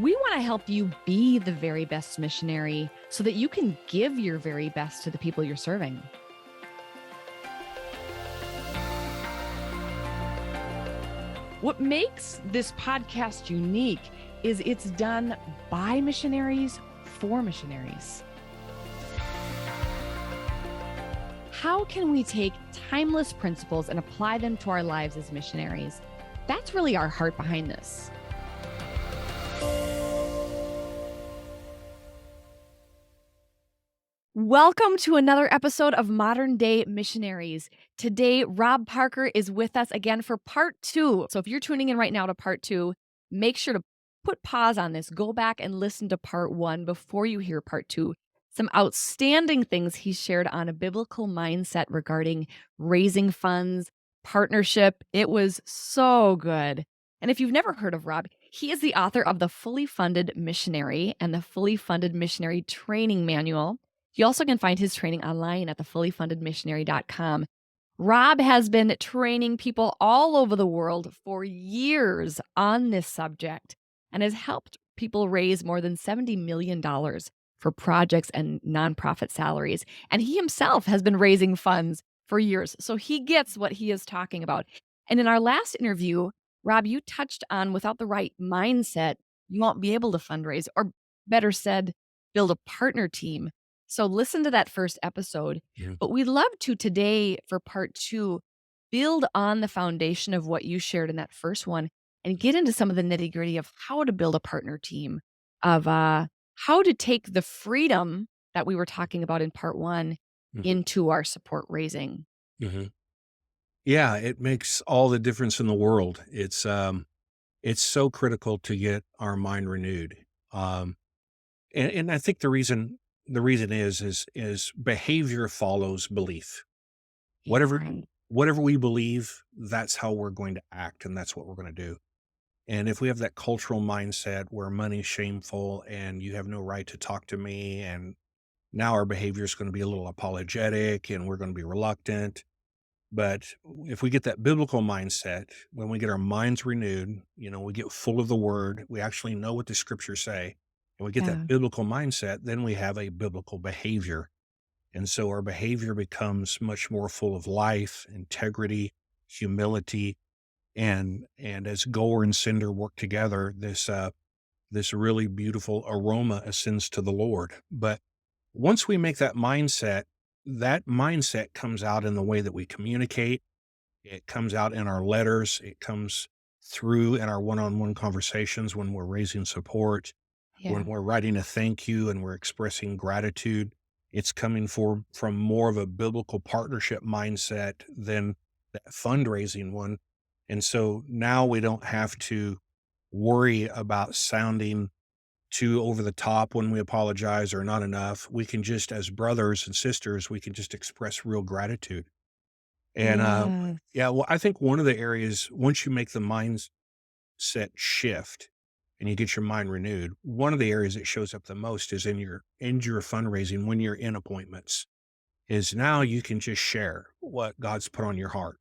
We want to help you be the very best missionary so that you can give your very best to the people you're serving. What makes this podcast unique is it's done by missionaries for missionaries. How can we take timeless principles and apply them to our lives as missionaries? That's really our heart behind this. Welcome to another episode of Modern Day Missionaries. Today, Rob Parker is with us again for part 2. So if you're tuning in right now to part 2, make sure to put pause on this, go back and listen to part 1 before you hear part 2. Some outstanding things he shared on a biblical mindset regarding raising funds, partnership. It was so good. And if you've never heard of Rob, he is the author of the Fully Funded Missionary and the Fully Funded Missionary Training Manual. You also can find his training online at thefullyfundedmissionary.com. Rob has been training people all over the world for years on this subject and has helped people raise more than $70 million for projects and nonprofit salaries. And he himself has been raising funds for years. So he gets what he is talking about. And in our last interview, Rob, you touched on without the right mindset, you won't be able to fundraise, or better said, build a partner team. So listen to that first episode. Yeah. But we'd love to today for part 2, build on the foundation of what you shared in that first one and get into some of the nitty gritty of how to build a partner team, of how to take the freedom that we were talking about in part 1 into our support raising. Mhm. Yeah, it makes all the difference in the world. It's so critical to get our mind renewed. And I think the reason is behavior follows belief. Whatever Yeah. whatever we believe, that's how we're going to act, and that's what we're going to do. And if we have that cultural mindset where money's shameful and you have no right to talk to me, and now our behavior is going to be a little apologetic and we're going to be reluctant. But if we get that biblical mindset, when we get our minds renewed, we get full of the word, we actually know what the scriptures say, and we get Yeah. that biblical mindset, then we have a biblical behavior. And so our behavior becomes much more full of life, integrity, humility, and as Goer and Cinder work together, this really beautiful aroma ascends to the Lord. But once we make that mindset comes out in the way that we communicate. It comes out in our letters. It comes through in our one-on-one conversations when we're raising support, when Yeah. we're writing a thank you and we're expressing gratitude. It's coming from more of a biblical partnership mindset than that fundraising one. And so now we don't have to worry about sounding too over the top when we apologize or not enough. We can just, as brothers and sisters, we can just express real gratitude. And Yes. yeah, well, I think one of the areas, once you make the mindset shift and you get your mind renewed, one of the areas that shows up the most is in your fundraising when you're in appointments. Is now you can just share what God's put on your heart.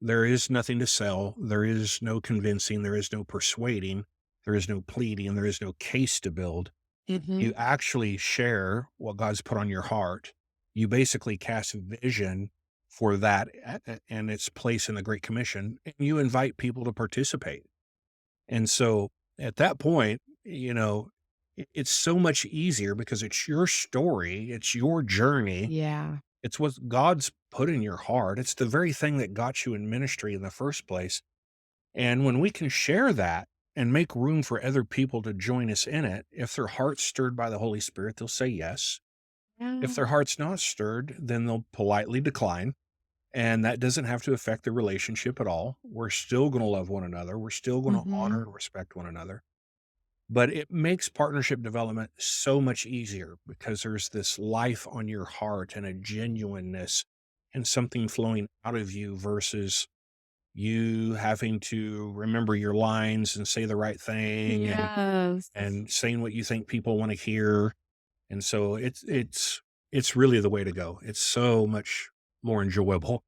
There is nothing to sell. There is no convincing. There is no persuading. There is no pleading. There is no case to build. Mm-hmm. You actually share what God's put on your heart. You basically cast vision for that and its place in the Great Commission, and you invite people to participate. And so at that point, it's so much easier because it's your story, it's your journey, Yeah. it's what God's put in your heart. It's the very thing that got you in ministry in the first place. And when we can share that and make room for other people to join us in it, if their heart's stirred by the Holy Spirit, they'll say yes. If Yeah. their heart's not stirred, then they'll politely decline. And that doesn't have to affect the relationship at all. We're still going to love one another. We're still going to Mm-hmm. honor and respect one another. But it makes partnership development so much easier because there's this life on your heart and a genuineness and something flowing out of you versus you having to remember your lines and say the right thing Yes. and saying what you think people want to hear. And so it's really the way to go. It's so much more enjoyable.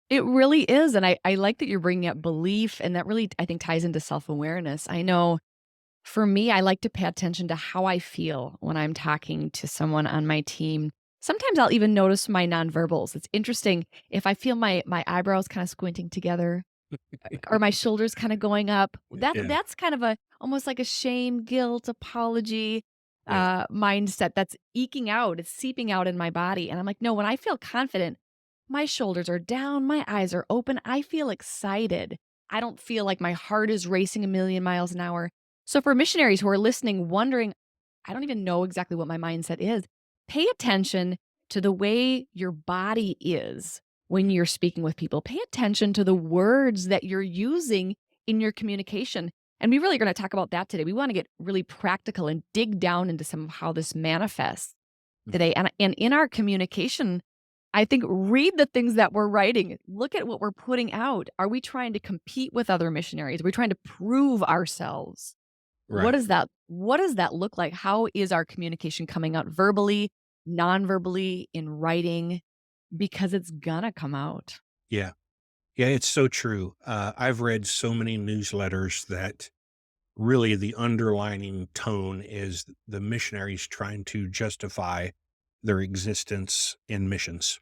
It really is. And I like that you're bringing up belief. And that really, I think, ties into self awareness. I know For me, I like to pay attention to how I feel when I'm talking to someone on my team. Sometimes I'll even notice my nonverbals. It's interesting if I feel my eyebrows kind of squinting together or my shoulders kinda going up. Yeah, That's kind of a almost like a shame, guilt, apology, yeah, mindset that's eking out, it's seeping out in my body, and I'm like, "No, when I feel confident, my shoulders are down, my eyes are open, I feel excited. I don't feel like my heart is racing a million miles an hour." So for missionaries who are listening, wondering, "I don't even know exactly what my mindset is," pay attention to the way your body is when you're speaking with people. Pay attention to the words that you're using in your communication. And we really are going to talk about that today. We want to get really practical and dig down into some of how this manifests mm, today. And in our communication, I think read the things that we're writing. Look at what we're putting out. Are we trying to compete with other missionaries? Are we trying to prove ourselves? right. What does that look like? How is our communication coming out verbally, non-verbally, in writing? Because it's gonna come out. Yeah. Yeah, it's so true. I've read so many newsletters that really the underlining tone is the missionaries trying to justify their existence in missions.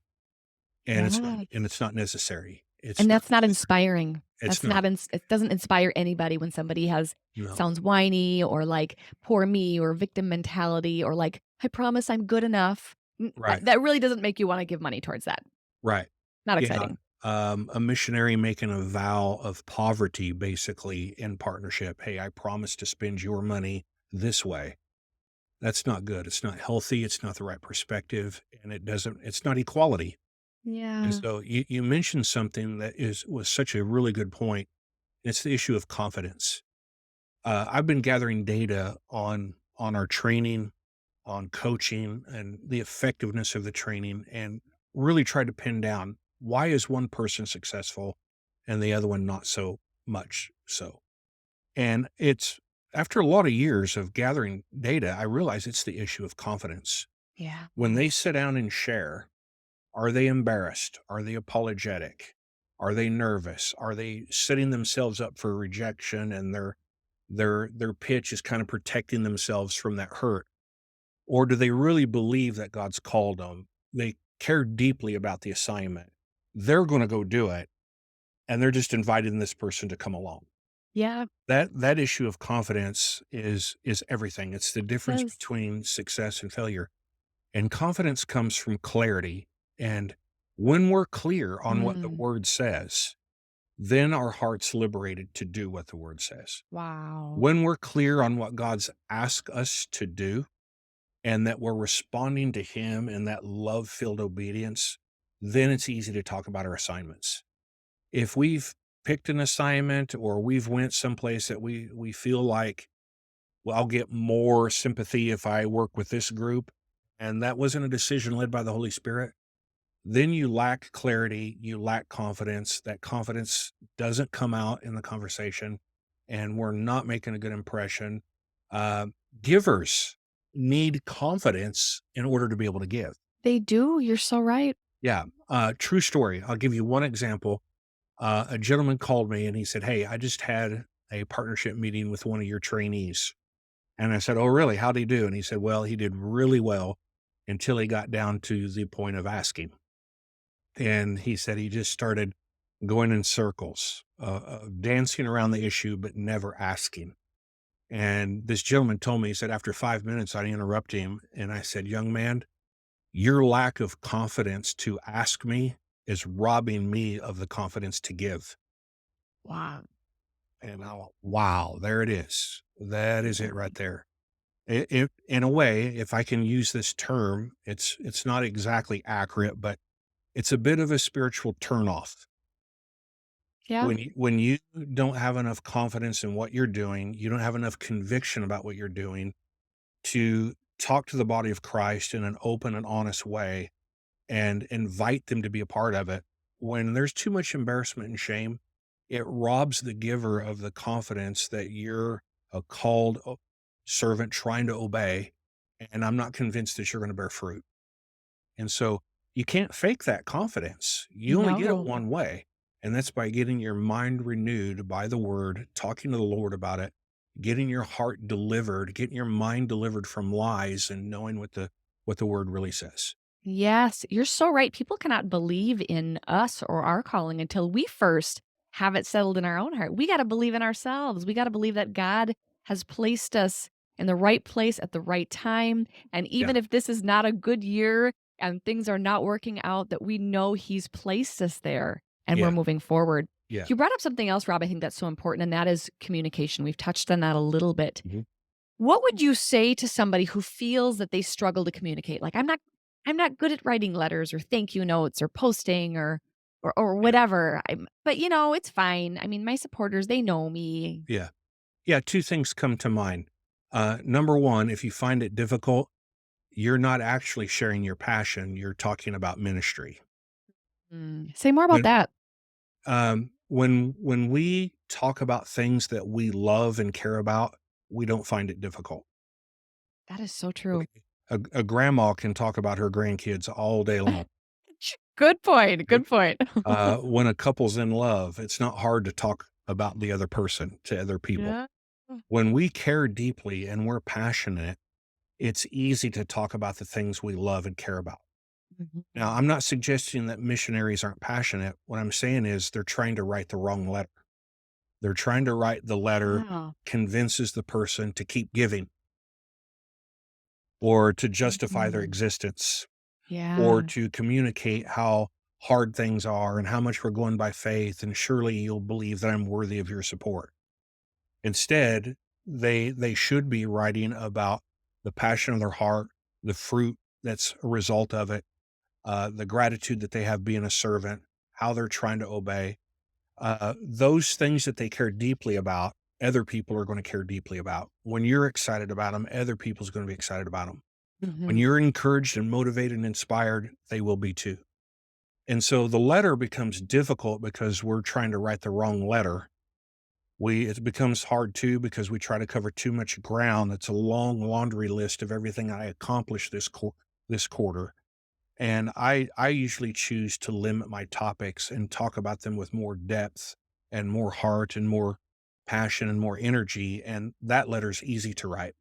Yeah. And it's not necessary. It's And not that's not necessary. inspiring. It's That's not. not it doesn't inspire anybody when somebody has No. sounds whiny or like poor me or victim mentality or like I promise I'm good enough. Right. That really doesn't make you want to give money towards that. Right. Not Yeah. exciting. A missionary making a vow of poverty basically in partnership. Hey, I promise to spend your money this way. That's not good. It's not healthy. It's not the right perspective. And it's not equality. And Yeah. so you mentioned something that was such a really good point. It's the issue of confidence. I've been gathering data on our training, on coaching, and the effectiveness of the training, and really tried to pin down why is one person successful and the other one not so much so. And it's after a lot of years of gathering data, I realize it's the issue of confidence. Yeah. When they sit down and share, are they embarrassed? Are they apologetic? Are they nervous? Are they setting themselves up for rejection and their pitch is kind of protecting themselves from that hurt? Or do they really believe that God's called them? They care deeply about the assignment. They're going to go do it, and they're just inviting this person to come along. Yeah. That issue of confidence is everything. It's the difference Yes. between success and failure. And confidence comes from clarity. And when we're clear on what the Mm. word says, then our heart's liberated to do what the word says. Wow. When we're clear on what God's asked us to do and that we're responding to Him in that love filled obedience, then it's easy to talk about our assignments. If we've picked an assignment or we've went someplace that we feel like, well, I'll get more sympathy if I work with this group, and that wasn't a decision led by the Holy Spirit, then you lack clarity, you lack confidence. That confidence doesn't come out in the conversation, and we're not making a good impression. Uh, Givers need confidence in order to be able to give. They do. You're so right. Yeah, true story. I'll give you one example. A gentleman called me and he said, "Hey, I just had a partnership meeting with one of your trainees." And I said, "Oh, really? How'd he do?" And he said, "Well, he did really well until he got down to the point of asking." And he said he just started going in circles, dancing around the issue, but never asking. And this gentleman told me, he said, after 5 minutes, I interrupted him and I said, "Young man, your lack of confidence to ask me is robbing me of the confidence to give." Wow. And I went, wow, there it is. That is it right there. In a way, if I can use this term, it's not exactly accurate, but it's a bit of a spiritual turnoff. Yeah. When you don't have enough confidence in what you're doing, you don't have enough conviction about what you're doing to talk to the body of Christ in an open and honest way and invite them to be a part of it. When there's too much embarrassment and shame, it robs the giver of the confidence that you're a called servant trying to obey. And I'm not convinced that you're going to bear fruit. And so you can't fake that confidence. You only get it No. one way, and that's by getting your mind renewed by the word, talking to the Lord about it, getting your heart delivered, getting your mind delivered from lies and knowing what the word really says. Yes, you're so right. People cannot believe in us or our calling until we first have it settled in our own heart. We got to believe in ourselves. We got to believe that God has placed us in the right place at the right time. And Yeah. even if this is not a good year and things are not working out, that we know He's placed us there and we're Yeah. moving forward. Yeah. You brought up something else, Rob, I think that's so important, and that is communication. We've touched on that a little bit. Mhm. What would you say to somebody who feels that they struggle to communicate? Like, I'm not good at writing letters or thank you notes or posting or Yeah. whatever. But it's fine. I mean, my supporters, they know me. Yeah. Yeah. Two things come to mind. Number one, if you find it difficult, you're not actually sharing your passion. You're talking about ministry. Say more about When that. when we talk about things that we love and care about, we don't find it difficult. That is so true. Okay. A grandma can talk about her grandkids all day long. Good point. Okay. Good point. When a couple's in love, it's not hard to talk about the other person to other people. Yeah. When we care deeply and we're passionate, it's easy to talk about the things we love and care about. Now, Mhm. I'm not suggesting that missionaries aren't passionate. What I'm saying is they're trying to write the wrong letter. They're trying to write the letter Yeah. convinces the person to keep giving or to justify their Mhm. existence or Yeah. to communicate how hard things are and how much we're going by faith and surely you'll believe that I'm worthy of your support. Instead, they should be writing about the passion of their heart, the fruit that's a result of it, the gratitude that they have being a servant, how they're trying to obey. Those things that they care deeply about, other people are going to care deeply about. When you're excited about them, other people's going to be excited about them. When Mhm. you're encouraged and motivated and inspired, they will be too. And so the letter becomes difficult because we're trying to write the wrong letter. It becomes hard too because we try to cover too much ground. It's a long laundry list of everything I accomplished this quarter. And I usually choose to limit my topics and talk about them with more depth and more heart and more passion and more energy. And that letter's easy to write.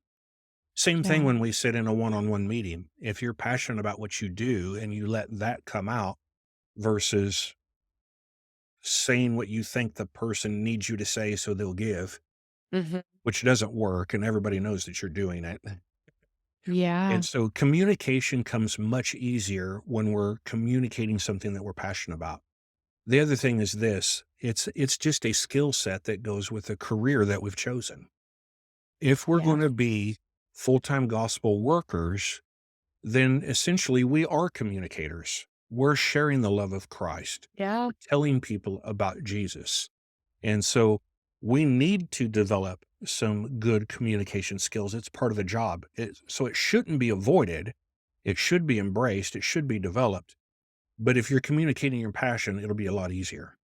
Same thing Yeah. when we sit in a one-on-one meeting. If you're passionate about what you do and you let that come out versus saying what you think the person needs you to say so they'll give, Mhm. which doesn't work and everybody knows that you're doing it. Yeah. And so communication comes much easier when we're communicating something that we're passionate about. The other thing is this, it's just a skill set that goes with the career that we've chosen. If we're going Yes. to be full-time gospel workers, then essentially we are communicators. We're sharing the love of Christ. Yeah. We're telling people about Jesus. And so we need to develop some good communication skills. It's part of the job. So it shouldn't be avoided. It should be embraced. It should be developed. But if you're communicating your passion, it'll be a lot easier.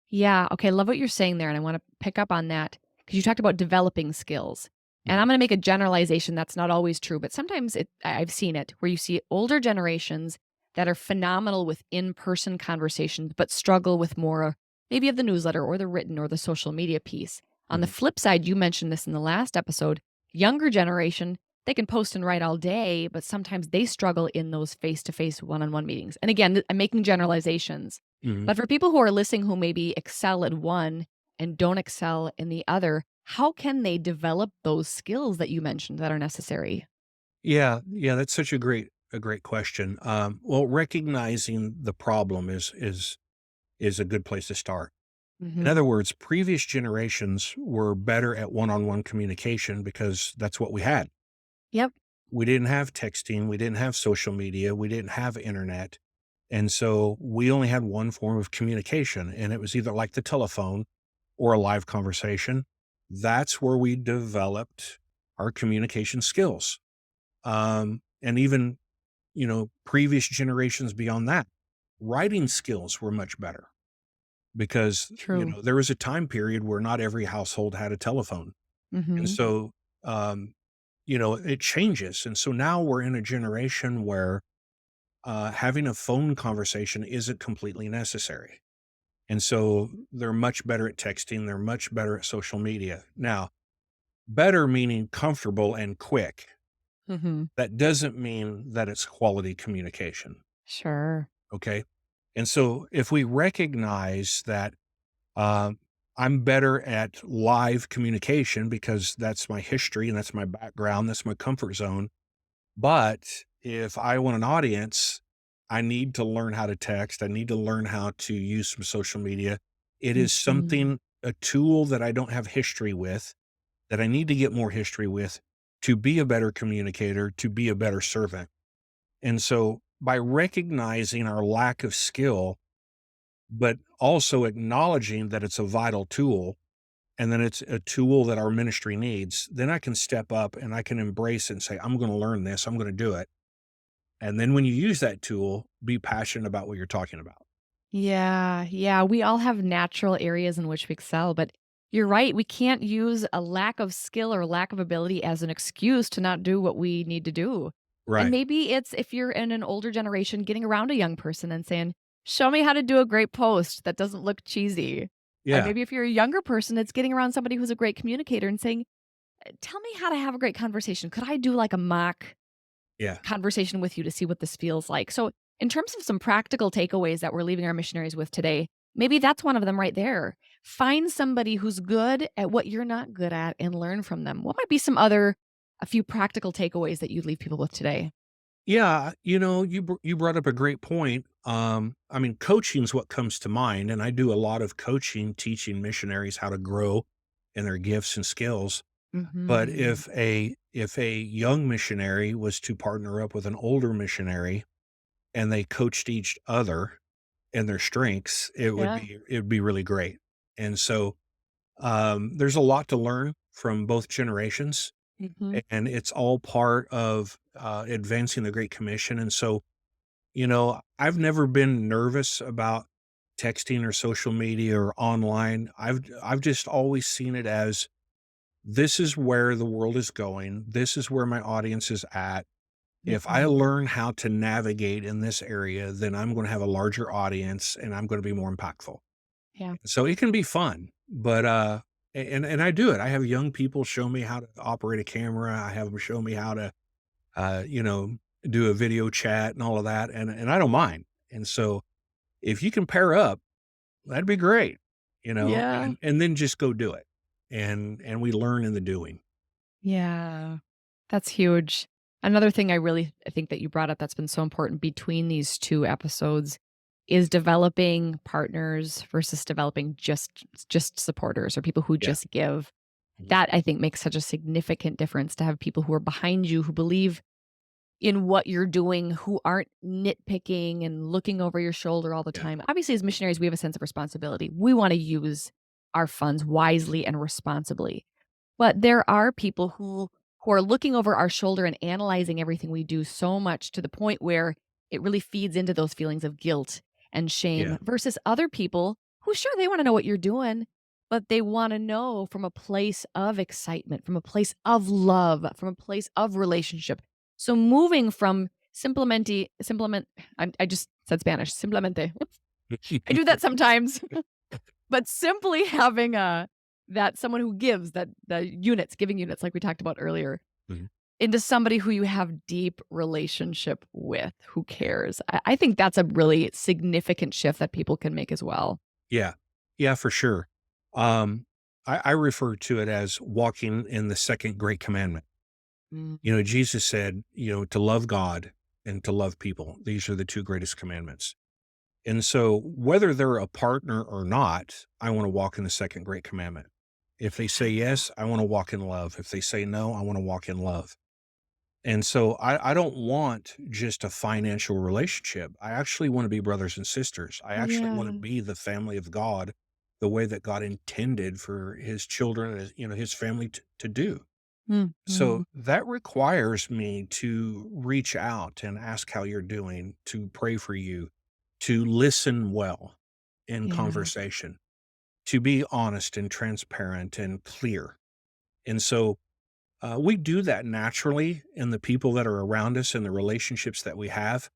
Yeah. Okay. Love what you're saying there. And I want to pick up on that because you talked about developing skills. And Mhm. I'm going to make a generalization that's not always true, but sometimes I've seen it where you see older generations that are phenomenal with in person conversations, but struggle with more maybe of the newsletter or the written or the social media piece. On the Mhm. flip side, you mentioned this in the last episode, younger generation, they can post and write all day, but sometimes they struggle in those face to face one on one meetings. And again, I'm making generalizations. Mhm. But for people who are listening who maybe excel at one and don't excel in the other, how can they develop those skills that you mentioned that are necessary? Yeah, yeah, that's such a great question. Well, recognizing the problem is a good place to start. In Mhm. other words, previous generations were better at one-on-one communication because that's what we had. Yep. We didn't have texting, we didn't have social media, we didn't have internet. And so we only had one form of communication, and it was either like the telephone or a live conversation. That's where we developed our communication skills. And even, previous generations beyond that, writing skills were much better because, True. there was a time period where not every household had a telephone. And Mhm. so, um, it changes. And so now we're in a generation where having a phone conversation isn't completely necessary. And so they're much better at texting. They're much better at social media. Now, Better meaning comfortable and quick. Mhm. That doesn't mean that it's quality communication. Sure. Okay. And so if we recognize that um, I'm better at live communication because that's my history and that's my background, that's my comfort zone. But if I want an audience, I need to learn how to text. I need to learn how to use some social media. It is Mhm. something, a tool that I don't have history with, that I need to get more history with to be a better communicator, to be a better servant. And so by recognizing our lack of skill, but also acknowledging that it's a vital tool and then it's a tool that our ministry needs, then I can step up and I can embrace it and say, I'm going to learn this, I'm going to do it. And then when you use that tool, be passionate about what you're talking about. Yeah, yeah, we all have natural areas in which we excel, but you're right, we can't use a lack of skill or lack of ability as an excuse to not do what we need to do. And Right. maybe it's if you're in an older generation getting around a young person and saying, "Show me how to do a great post that doesn't look cheesy." And Yeah. maybe if you're a younger person, it's getting around somebody who's a great communicator and saying, "Tell me how to have a great conversation. Could I do like a mock Yeah. conversation with you to see what this feels like?" So, in terms of some practical takeaways that we're leaving our missionaries with today, maybe that's one of them right there. Find somebody who's good at what you're not good at and learn from them. What might be a few practical takeaways that you'd leave people with today? Yeah. You brought up a great point. I mean, coaching is what comes to mind. And I do a lot of coaching, teaching missionaries how to grow in their gifts and skills. But Mhm. if a young missionary was to partner up with an older missionary and they coached each other in their strengths, Yeah. it would be really great. And so there's a lot to learn from both generations, Mhm. and it's all part of advancing the Great Commission. And so, I've never been nervous about texting or social media or online. I've just always seen it as this is where the world is going. This is where my audience is at. If I Mhm. learn how to navigate in this area, then I'm going to have a larger audience and I'm going to be more impactful. Yeah. So it can be fun, but and I do it. I have young people show me how to operate a camera. I have them show me how to uh, you know, do a video chat and all of that, and I don't mind. And so if you can pair up, that'd be great, Yeah. and then just go do it. And we learn in the doing. Yeah. That's huge. Another thing I think that you brought up that's been so important between these 2 episodes is developing partners versus developing just supporters or people who Yeah. just give. Mhm. That I think makes such a significant difference to have people who are behind you, who believe in what you're doing, who aren't nitpicking and looking over your shoulder all the Yeah. time. Obviously, as missionaries, we have a sense of responsibility. We wanna use our funds wisely and responsibly. But there are people who are looking over our shoulder and analyzing everything we do so much to the point where it really feeds into those feelings of guilt and Yeah. shame versus other people who sure they wanna know what you're doing, but they wanna know from a place of excitement, from a place of love, from a place of relationship. So moving from simplement I just said Spanish, simplemente. I do that sometimes. But simply having a that someone who gives that the units, giving units like we talked about earlier, Mhm. into somebody who you have deep relationship with, who Yeah. cares. I think that's a really significant shift that people can make as well. Yeah. Yeah, for sure. Um, I refer to it as walking in the second great commandment. Mhm. Jesus said, to love God and to love people. These are the two greatest commandments. And so, whether they're a partner or not, I want to walk in the second great commandment. If they say Yeah. yes, I want to walk in love. If they say no, I want to walk in love. And so, I don't want just a financial relationship. I actually want to be brothers and sisters. I actually want to Yeah. be the family of God the way that God intended for his children, his family to do. So Mhm. that requires me to reach out and ask how you're doing, to pray for you, to listen well in Yeah. conversation, to be honest and transparent and clear. And so we do that naturally in the people that are around us and the relationships that we have,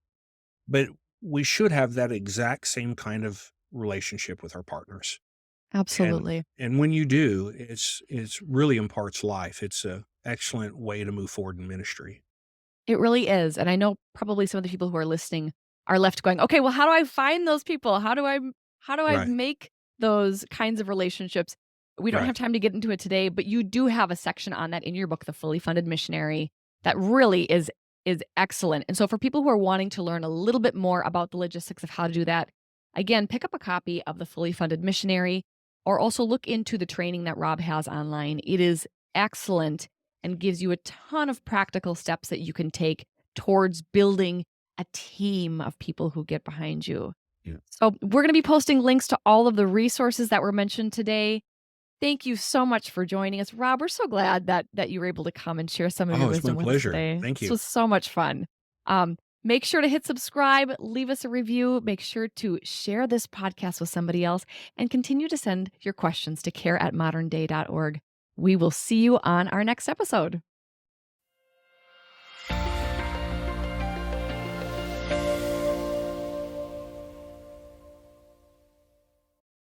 but we should have that exact same kind of relationship with our partners. And Absolutely. and when you do, it's really imparts life. It's a excellent way to move forward in ministry. It really is, and I know probably some of the people who are listening are left going, "Okay, well, how do I find those people? How do I Right, make those kinds of relationships?" We don't right. have time to get into it today, but you do have a section on that in your book, The Fully Funded Missionary, that really is excellent. And so for people who are wanting to learn a little bit more about the logistics of how to do that, again, pick up a copy of The Fully Funded Missionary or also look into the training that Rob has online. It is excellent and gives you a ton of practical steps that you can take towards building a team of people who get behind you. Yeah. So, we're going to be posting links to all of the resources that were mentioned today. Thank you so much for joining us, Rob. We're so glad that you were able to come and share some of your Oh, it's my wisdom with us pleasure. today. Thank This you. was so much fun. Make sure to hit subscribe, leave us a review, make sure to share this podcast with somebody else, and continue to send your questions to care@modernday.org. We will see you on our next episode.